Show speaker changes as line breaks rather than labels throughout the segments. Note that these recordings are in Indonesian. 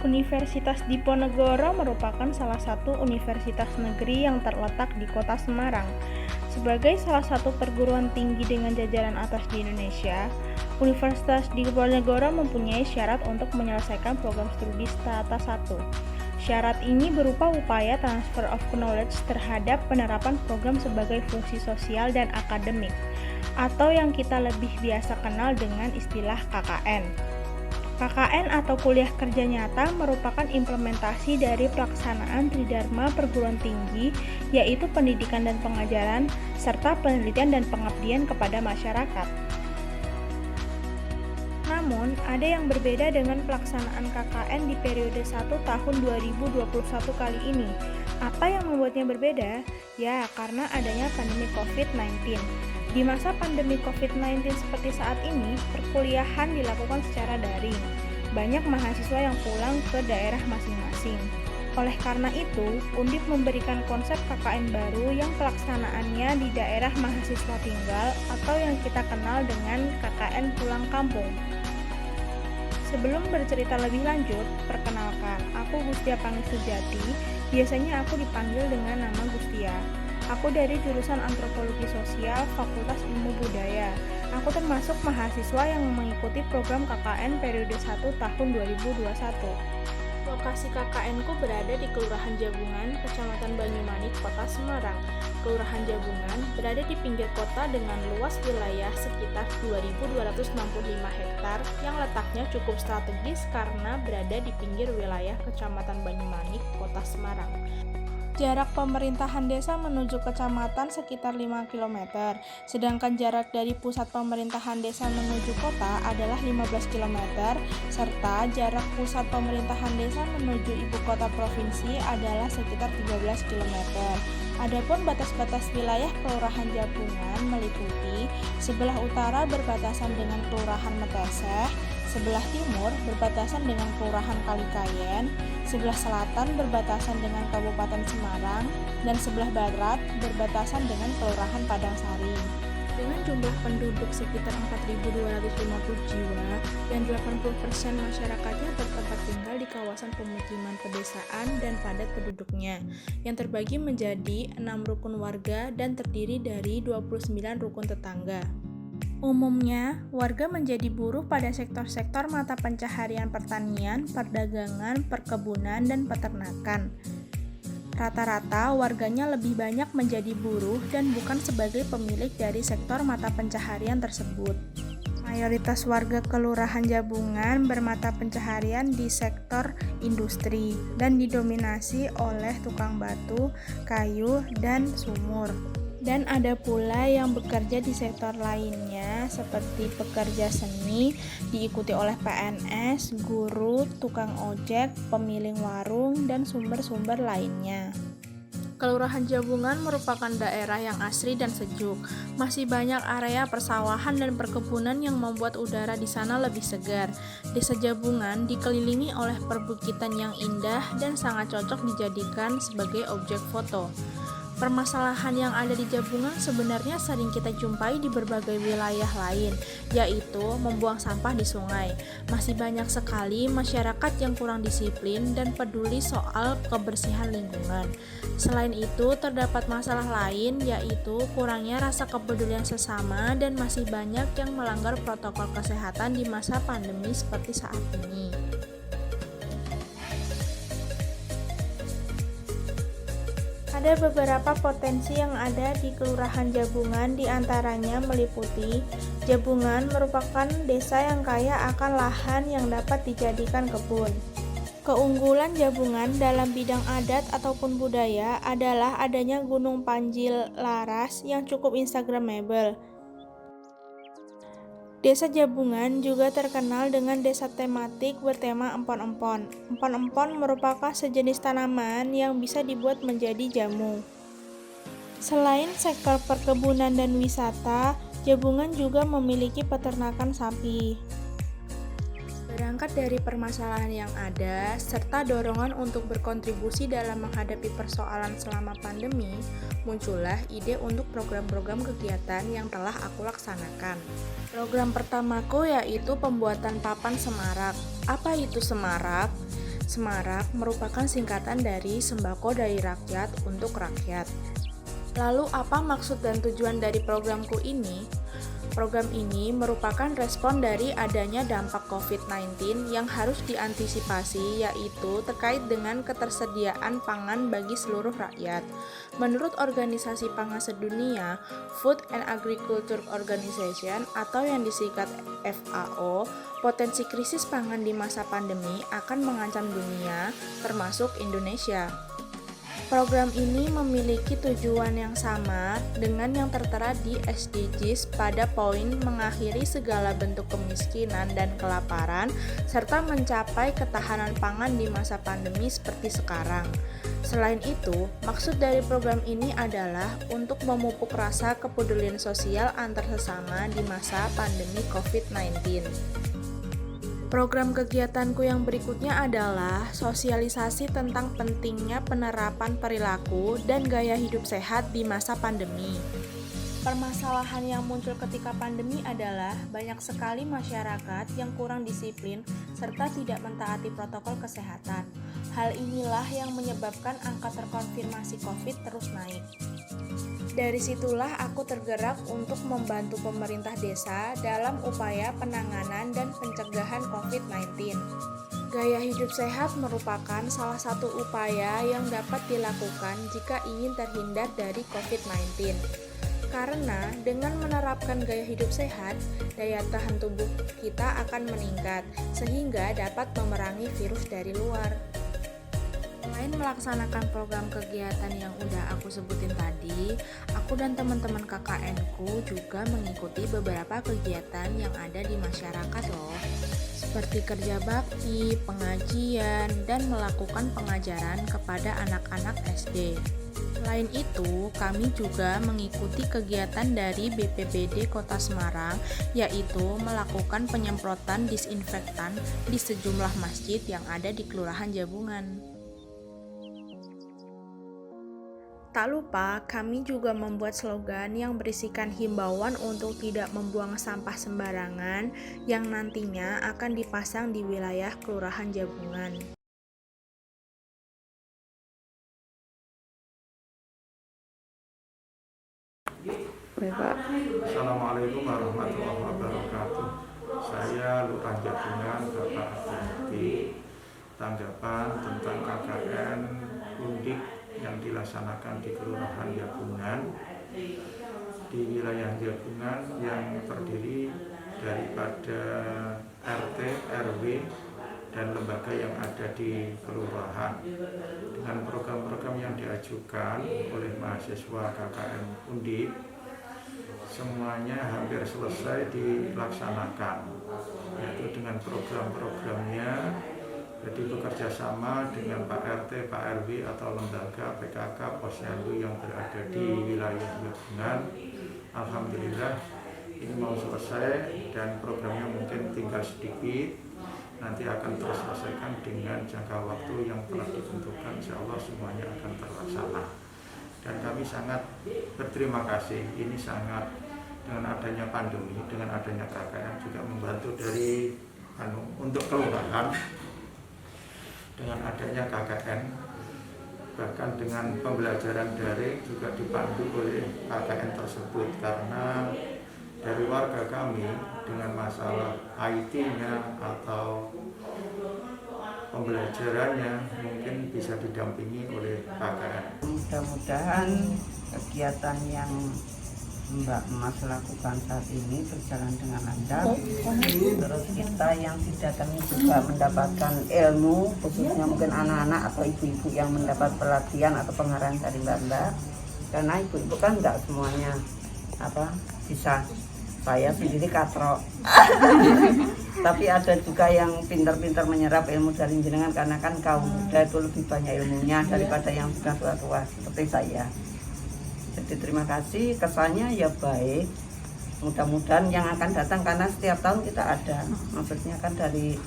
Universitas Diponegoro merupakan salah satu universitas negeri yang terletak di Kota Semarang. Sebagai salah satu perguruan tinggi dengan jajaran atas di Indonesia, Universitas Diponegoro mempunyai syarat untuk menyelesaikan program studi Strata 1. Syarat ini berupa upaya transfer of knowledge terhadap penerapan program sebagai fungsi sosial dan akademik, atau yang kita lebih biasa kenal dengan istilah KKN. KKN atau kuliah kerja nyata merupakan implementasi dari pelaksanaan tridharma perguruan tinggi, yaitu pendidikan dan pengajaran, serta penelitian dan pengabdian kepada masyarakat. Namun, ada yang berbeda dengan pelaksanaan KKN di periode 1 tahun 2021 kali ini. Apa yang membuatnya berbeda? Ya, karena adanya pandemi COVID-19. Di masa pandemi COVID-19 seperti saat ini, perkuliahan dilakukan secara daring. Banyak mahasiswa yang pulang ke daerah masing-masing. Oleh karena itu, Undip memberikan konsep KKN baru yang pelaksanaannya di daerah mahasiswa tinggal atau yang kita kenal dengan KKN pulang kampung. Sebelum bercerita lebih lanjut, perkenalkan, aku Gustia Pangestu-Jati. Biasanya aku dipanggil dengan nama Gustia. Aku dari jurusan Antropologi Sosial, Fakultas Ilmu Budaya. Aku termasuk mahasiswa yang mengikuti program KKN periode 1 tahun 2021. Lokasi KKN-ku berada di Kelurahan Jabungan, Kecamatan Banyumanik, Kota Semarang. Kelurahan Jabungan berada di pinggir kota dengan luas wilayah sekitar 2.265 hektar yang letaknya cukup strategis karena berada di pinggir wilayah Kecamatan Banyumanik, Kota Semarang. Jarak pemerintahan desa menuju kecamatan sekitar 5 km, sedangkan jarak dari pusat pemerintahan desa menuju kota adalah 15 km, serta jarak pusat pemerintahan desa menuju ibu kota provinsi adalah sekitar 13 km. Adapun batas-batas wilayah Kelurahan Jabungan meliputi sebelah utara berbatasan dengan Kelurahan Meteseh, sebelah timur berbatasan dengan Kelurahan Kalikayen, sebelah selatan berbatasan dengan Kabupaten Semarang, dan sebelah barat berbatasan dengan Kelurahan Padangsari. Dengan jumlah penduduk sekitar 4.250 jiwa dan 80% masyarakatnya bertempat tinggal di kawasan pemukiman pedesaan dan padat penduduknya, yang terbagi menjadi 6 rukun warga dan terdiri dari 29 rukun tetangga. Umumnya, warga menjadi buruh pada sektor-sektor mata pencaharian pertanian, perdagangan, perkebunan, dan peternakan. Rata-rata warganya lebih banyak menjadi buruh dan bukan sebagai pemilik dari sektor mata pencaharian tersebut. Mayoritas warga Kelurahan Jabungan bermata pencaharian di sektor industri dan didominasi oleh tukang batu, kayu, dan sumur. Dan ada pula yang bekerja di sektor lainnya seperti pekerja seni, diikuti oleh PNS, guru, tukang ojek, pemilik warung, dan sumber-sumber lainnya. Kelurahan Jabungan merupakan daerah yang asri dan sejuk. Masih banyak area persawahan dan perkebunan yang membuat udara di sana lebih segar. Desa Jabungan dikelilingi oleh perbukitan yang indah dan sangat cocok dijadikan sebagai objek foto. Permasalahan yang ada di Jabungan sebenarnya sering kita jumpai di berbagai wilayah lain, yaitu membuang sampah di sungai. Masih banyak sekali masyarakat yang kurang disiplin dan peduli soal kebersihan lingkungan. Selain itu, terdapat masalah lain, yaitu kurangnya rasa kepedulian sesama dan masih banyak yang melanggar protokol kesehatan di masa pandemi seperti saat ini. Ada beberapa potensi yang ada di Kelurahan Jabungan, diantaranya meliputi Jabungan merupakan desa yang kaya akan lahan yang dapat dijadikan kebun. Keunggulan Jabungan dalam bidang adat ataupun budaya adalah adanya Gunung Panjil Laras yang cukup instagramable. Desa Jabungan juga terkenal dengan desa tematik bertema empon-empon. Empon-empon merupakan sejenis tanaman yang bisa dibuat menjadi jamu. Selain sektor perkebunan dan wisata, Jabungan juga memiliki peternakan sapi. Berangkat dari permasalahan yang ada, serta dorongan untuk berkontribusi dalam menghadapi persoalan selama pandemi, muncullah ide untuk program-program kegiatan yang telah aku laksanakan. Program pertamaku yaitu pembuatan papan semarak. Apa itu semarak? Semarak merupakan singkatan dari sembako dari rakyat untuk rakyat. Lalu apa maksud dan tujuan dari programku ini? Program ini merupakan respon dari adanya dampak COVID-19 yang harus diantisipasi, yaitu terkait dengan ketersediaan pangan bagi seluruh rakyat. Menurut Organisasi Pangan Sedunia, Food and Agriculture Organization atau yang disingkat FAO, potensi krisis pangan di masa pandemi akan mengancam dunia, termasuk Indonesia. Program ini memiliki tujuan yang sama dengan yang tertera di SDGs pada poin mengakhiri segala bentuk kemiskinan dan kelaparan serta mencapai ketahanan pangan di masa pandemi seperti sekarang. Selain itu, maksud dari program ini adalah untuk memupuk rasa kepedulian sosial antar sesama di masa pandemi COVID-19. Program kegiatanku yang berikutnya adalah sosialisasi tentang pentingnya penerapan perilaku dan gaya hidup sehat di masa pandemi. Permasalahan yang muncul ketika pandemi adalah banyak sekali masyarakat yang kurang disiplin serta tidak mentaati protokol kesehatan. Hal inilah yang menyebabkan angka terkonfirmasi COVID terus naik. Dari situlah aku tergerak untuk membantu pemerintah desa dalam upaya penanganan dan pencegahan COVID-19. Gaya hidup sehat merupakan salah satu upaya yang dapat dilakukan jika ingin terhindar dari COVID-19. Karena dengan menerapkan gaya hidup sehat, daya tahan tubuh kita akan meningkat, sehingga dapat memerangi virus dari luar. Selain melaksanakan program kegiatan yang udah aku sebutin tadi, aku dan teman-teman KKN-ku juga mengikuti beberapa kegiatan yang ada di masyarakat loh, seperti kerja bakti, pengajian, dan melakukan pengajaran kepada anak-anak SD. Selain itu, kami juga mengikuti kegiatan dari BPBD Kota Semarang, yaitu melakukan penyemprotan disinfektan di sejumlah masjid yang ada di Kelurahan Jabungan. Tak lupa, kami juga membuat slogan yang berisikan himbauan untuk tidak membuang sampah sembarangan yang nantinya akan dipasang di wilayah Kelurahan Jabungan.
Assalamualaikum warahmatullahi wabarakatuh. Saya Lurah Jabungan, Bapak Abdi. Tanggapan tentang KKN Undik yang dilaksanakan di Kelurahan Jabungan di wilayah Jabungan yang terdiri daripada RT, RW, dan lembaga yang ada di kelurahan. Dengan program-program yang diajukan oleh mahasiswa KKN Undip, semuanya hampir selesai dilaksanakan, yaitu dengan program-programnya. Jadi bekerja sama dengan Pak RT, Pak RW atau lembaga PKK Posyandu yang berada di wilayah Jabungan. Alhamdulillah ini mau selesai dan programnya mungkin tinggal sedikit. Nanti akan terselesaikan dengan jangka waktu yang telah ditentukan. Insya Allah semuanya akan terlaksana. Dan kami sangat berterima kasih. Ini sangat dengan adanya pandemi, dengan adanya KKN juga membantu dari untuk kelurahan. Dengan adanya KKN, bahkan dengan pembelajaran daring juga dipandu oleh KKN tersebut, karena dari warga kami dengan masalah IT-nya atau pembelajarannya mungkin bisa didampingi oleh KKN.
Mudah-mudahan kegiatan yang Mbak Mas lakukan saat ini berjalan dengan lancar. Terus kita yang didatangi juga mendapatkan ilmu, khususnya mungkin anak-anak atau ibu-ibu yang mendapat pelatihan atau pengarahan dari Mbak. Karena ibu-ibu kan nggak semuanya bisa. Saya sendiri katrok. Tapi ada juga yang pintar-pintar menyerap ilmu dari jenengan, karena kan kaum muda itu lebih banyak ilmunya daripada yang sudah tua-tua seperti saya. Jadi terima kasih, kesannya ya baik. Mudah-mudahan yang akan datang, karena setiap tahun kita ada. Maksudnya kan dari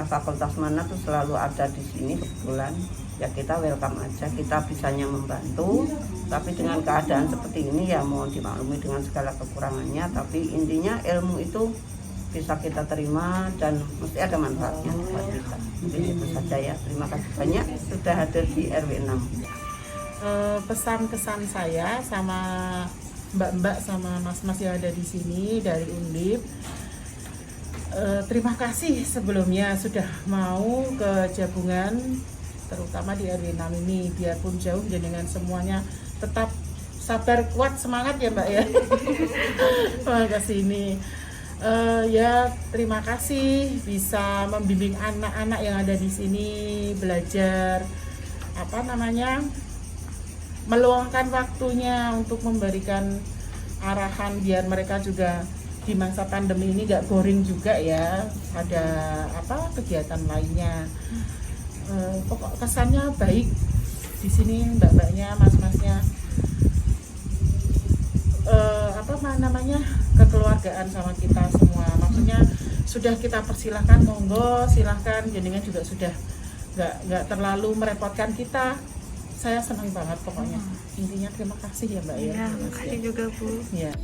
fakultas mana tuh selalu ada di sini kebetulan. Ya kita welcome aja, kita bisanya membantu. Tapi dengan keadaan seperti ini ya mohon dimaklumi dengan segala kekurangannya. Tapi intinya ilmu itu bisa kita terima dan mesti ada manfaatnya buat kita. Mungkin itu saja ya. Terima kasih banyak sudah hadir di RW 6.
Pesan kesan saya sama mbak-mbak sama mas-mas yang ada di sini dari Undip, terima kasih sebelumnya sudah mau ke Jabungan, terutama di RW 6 ini. Biarpun jauh dengan semuanya tetap sabar, kuat, semangat ya mbak ya. Ke sini. Ya terima kasih bisa membimbing anak-anak yang ada di sini belajar meluangkan waktunya untuk memberikan arahan biar mereka juga di masa pandemi ini nggak boring juga ya, ada kegiatan lainnya. Pokok kesannya baik di sini, mbak-mbaknya, mas-masnya, kekeluargaan sama kita semua. Maksudnya sudah kita persilahkan, monggo silahkan, jenengan juga sudah nggak terlalu merepotkan kita. Saya senang banget pokoknya. Intinya terima kasih ya mbak ya.
Terima kasih juga Bu.
Ya.